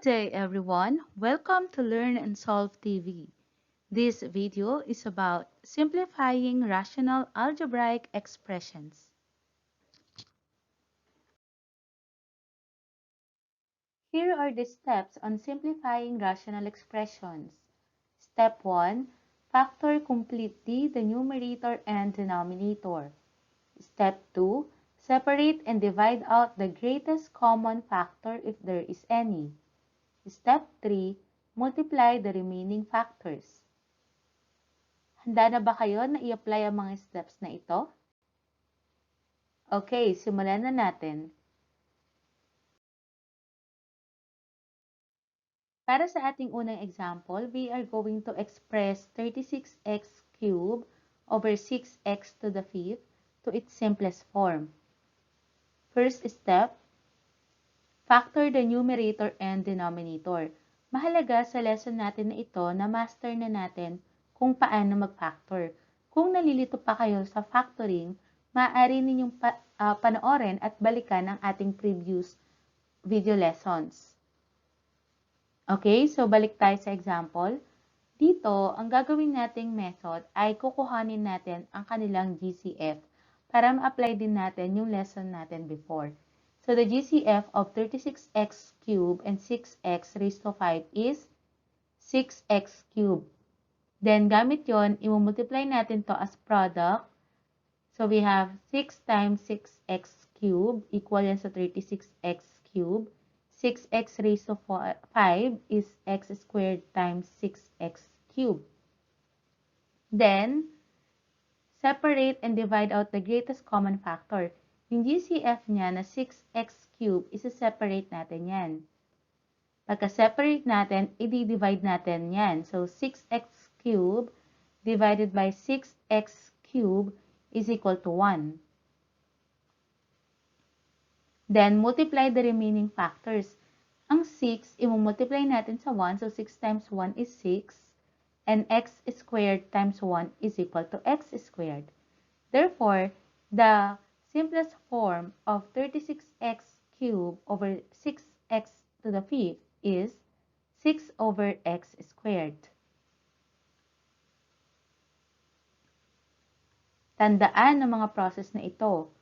day everyone, welcome to Learn and Solve TV. This video is about simplifying rational algebraic expressions. Here are the steps on simplifying rational expressions. Step 1. Factor completely the numerator and denominator. Step 2. Separate and divide out the greatest common factor if there is any. Step 3. Multiply the remaining factors. Handa na ba kayo na i-apply ang mga steps na ito? Okay, simulan na natin. Para sa ating unang example, we are going to express 36x cubed over 6x to the fifth to its simplest form. First step, factor the numerator and denominator. Mahalaga sa lesson natin na ito na master na natin kung paano mag-factor. Kung nalilito pa kayo sa factoring, maaari ninyong panoorin at balikan ang ating previous video lessons. Okay, so balik tayo sa example. Dito, ang gagawin nating method ay kukuhanin natin ang kanilang GCF para ma-apply din natin yung lesson natin before. So the GCF of 36x cubed and 6x raised to 5 is 6x cubed. Then, gamit yon, i-multiply natin to as product. So we have 6 times 6x cubed equal yan sa 36x cubed. 6x raised to 5 is x squared times 6x cubed. Then, separate and divide out the greatest common factor. Yung GCF niya na 6x cubed, isa-separate natin yan. Pagka-separate natin, i-divide natin yan. So, 6x cubed divided by 6x cubed is equal to 1. Then, multiply the remaining factors. Ang 6, i-multiply natin sa 1. So, 6 times 1 is 6. And x squared times 1 is equal to x squared. Therefore, the simplest form of 36x cubed over 6x to the fifth is 6 over x squared. Tandaan ang mga process na ito.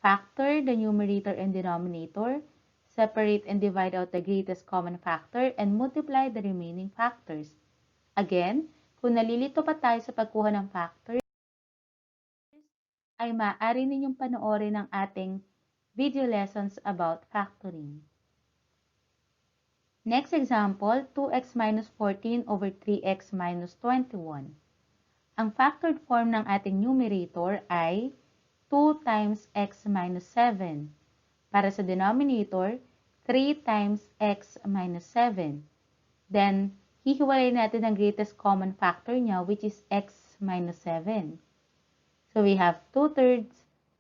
Factor the numerator and denominator, separate and divide out the greatest common factor, and multiply the remaining factors. Again, kung nalilito pa tayo sa pagkuha ng factors, ay maaari ninyong panoorin ang ating video lessons about factoring. Next example, 2x minus 14 over 3x minus 21. Ang factored form ng ating numerator ay 2 times x minus 7. Para sa denominator, 3 times x minus 7. Then, hihiwalay natin ang greatest common factor niya, which is x minus 7. So, we have 2/3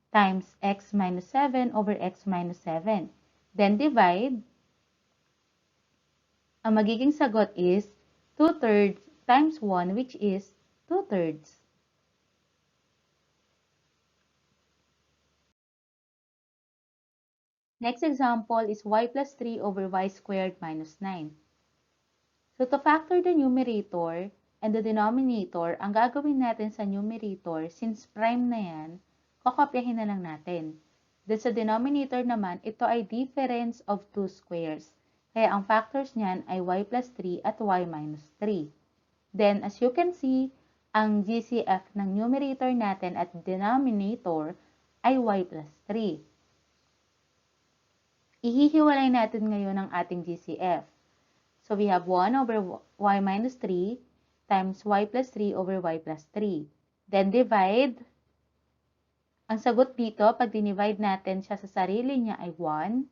times x minus 7 over x minus 7. Then, divide. Ang magiging sagot is 2/3 times 1, which is 2/3. Next example is y plus 3 over y squared minus 9. So, to factor the numerator and the denominator, ang gagawin natin sa numerator, since prime na yan, kokopyahin na lang natin. Then sa denominator naman, ito ay difference of two squares. Kaya ang factors niyan ay y plus 3 at y minus 3. Then, as you can see, ang GCF ng numerator natin at denominator ay y plus 3. Ihihiwalay natin ngayon ang ating GCF. So, we have 1 over y minus 3 times y plus 3 over y plus 3. Then, divide. Ang sagot dito, pag dinivide natin siya sa sarili niya ay 1.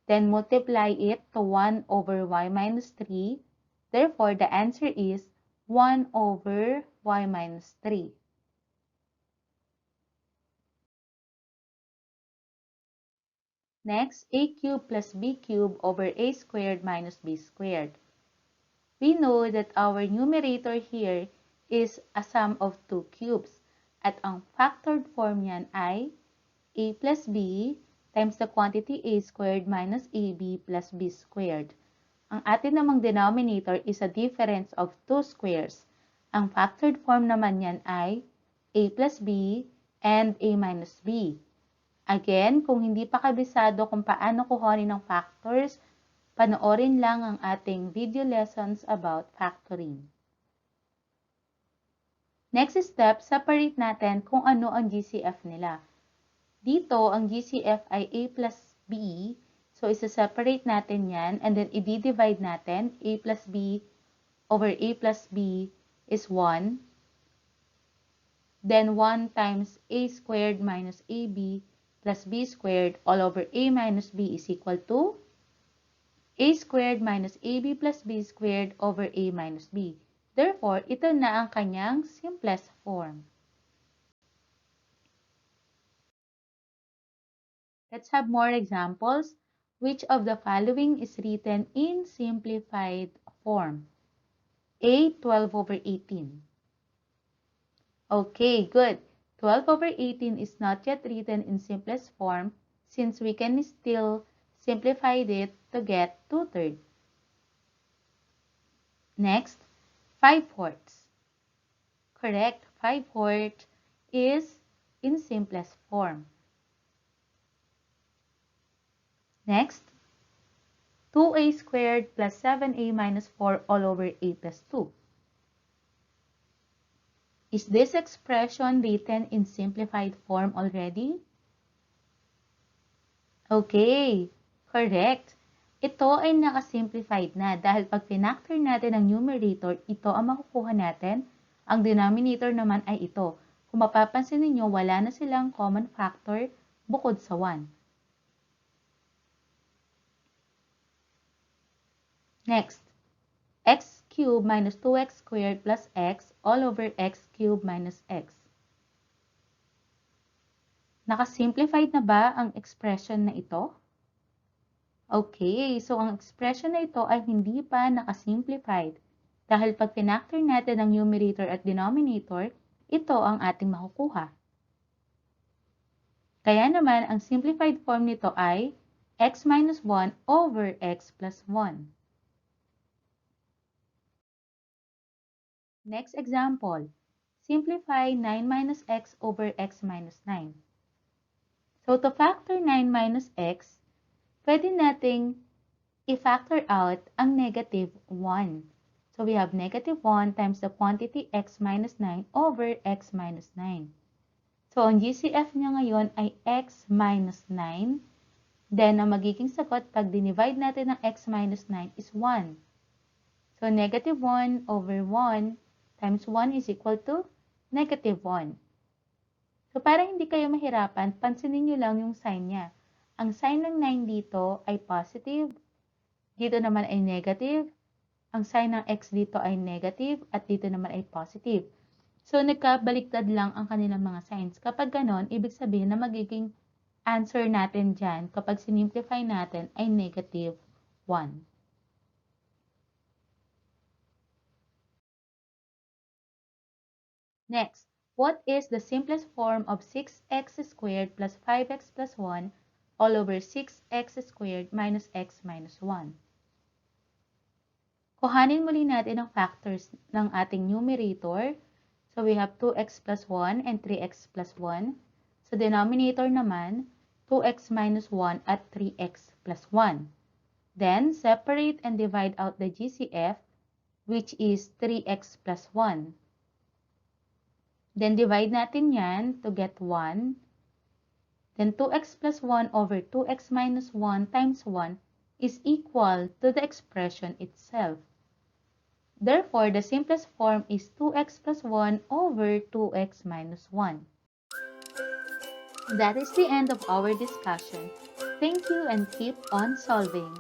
Then, multiply it to 1 over y minus 3. Therefore, the answer is 1 over y minus 3. Next, a cubed plus b cubed over a squared minus b squared. We know that our numerator here is a sum of two cubes. At ang factored form niyan ay a plus b times the quantity a squared minus ab plus b squared. Ang atin namang denominator is a difference of two squares. Ang factored form naman yan ay a plus b and a minus b. Again, kung hindi pa kabisado kung paano kuhanin ng factors, panoorin lang ang ating video lessons about factoring. Next step, separate natin kung ano ang GCF nila. Dito, ang GCF ay a plus b. So, isa-separate natin yan and then i-divide natin. A plus b over a plus b is 1. Then 1 times a squared minus ab plus b squared all over a minus b is equal to a squared minus ab plus b squared over a minus b. Therefore, ito na ang kanyang simplest form. Let's have more examples. Which of the following is written in simplified form? A, 12 over 18. Okay, good. 12 over 18 is not yet written in simplest form since we can still simplify it to get 2/3. Next, 5/4. Correct, 5/4 is in simplest form. Next, 2a squared plus 7a minus 4 all over a plus 2. Is this expression written in simplified form already? Okay, correct. Ito ay nakasimplified na dahil pag pinactor natin ang numerator, ito ang makukuha natin. Ang denominator naman ay ito. Kung mapapansin ninyo, wala na silang common factor bukod sa 1. Next, x cubed minus 2x squared plus x all over x cubed minus x. Nakasimplified na ba ang expression na ito? Okay, so ang expression na ito ay hindi pa nakasimplified dahil pag pinactor natin ang numerator at denominator, ito ang ating makukuha. Kaya naman, ang simplified form nito ay x minus 1 over x plus 1. Next example, simplify 9 minus x over x minus 9. So to factor 9 minus x, pwede nating i-factor out ang negative 1. So we have negative 1 times the quantity x minus 9 over x minus 9. So ang GCF niya ngayon ay x minus 9. Then ang magiging sagot pag dinivide natin ng x minus 9 is 1. So negative 1 over 1 times 1 is equal to negative 1. So para hindi kayo mahirapan, pansinin nyo lang yung sign niya. Ang sign ng 9 dito ay positive, dito naman ay negative, ang sign ng x dito ay negative, at dito naman ay positive. So nagkabaliktad lang ang kanilang mga signs. Kapag ganon, ibig sabihin na magiging answer natin dyan, kapag sinimplify natin, ay negative 1. Next, what is the simplest form of 6x squared plus 5x plus 1 all over 6x squared minus x minus 1. Kuhanin muli natin ang factors ng ating numerator. So we have 2x plus 1 and 3x plus 1. Sa denominator naman, 2x minus 1 at 3x plus 1. Then, separate and divide out the GCF, which is 3x plus 1. Then, divide natin yan to get 1. Then 2x plus 1 over 2x minus 1 times 1 is equal to the expression itself. Therefore, the simplest form is 2x plus 1 over 2x minus 1. That is the end of our discussion. Thank you and keep on solving.